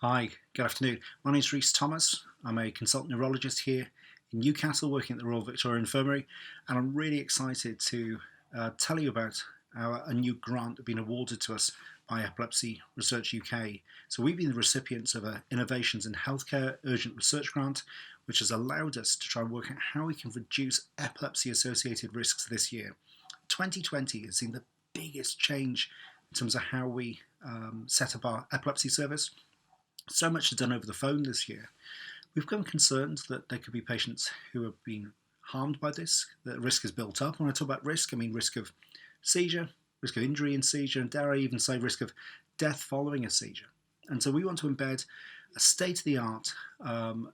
Hi, good afternoon. My name is Rhys Thomas. I'm a consultant neurologist here in Newcastle working at the Royal Victoria Infirmary, and I'm really excited to tell you about a new grant being awarded to us by Epilepsy Research UK. So we've been the recipients of an Innovations in Healthcare Urgent Research Grant, which has allowed us to try and work out how we can reduce epilepsy-associated risks this year. 2020 has seen the biggest change in terms of how we set up our epilepsy service. So much is done over the phone this year. We've become concerned that there could be patients who have been harmed by this, that risk is built up. When I talk about risk, I mean risk of seizure, risk of injury in seizure, and dare I even say risk of death following a seizure. And so we want to embed a state-of-the-art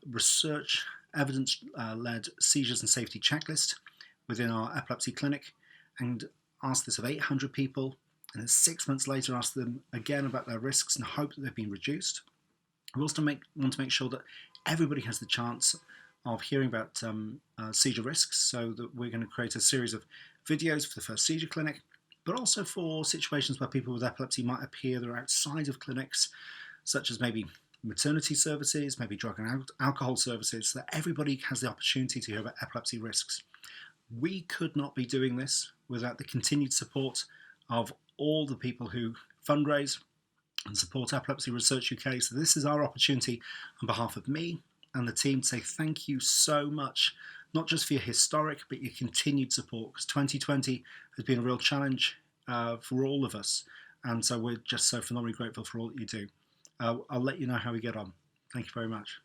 research, evidence-led seizures and safety checklist within our epilepsy clinic and ask this of 800 people, and then 6 months later ask them again about their risks and hope that they've been reduced. We also want to make sure that everybody has the chance of hearing about seizure risks, so that we're going to create a series of videos for the first seizure clinic, but also for situations where people with epilepsy might appear that are outside of clinics, such as maybe maternity services, maybe drug and alcohol services, so that everybody has the opportunity to hear about epilepsy risks. We could not be doing this without the continued support of all the people who fundraise and support Epilepsy Research UK. So this is our opportunity on behalf of me and the team to say thank you so much, not just for your historic, but your continued support, because 2020 has been a real challenge for all of us. And so we're just so phenomenally grateful for all that you do. I'll let you know how we get on. Thank you very much.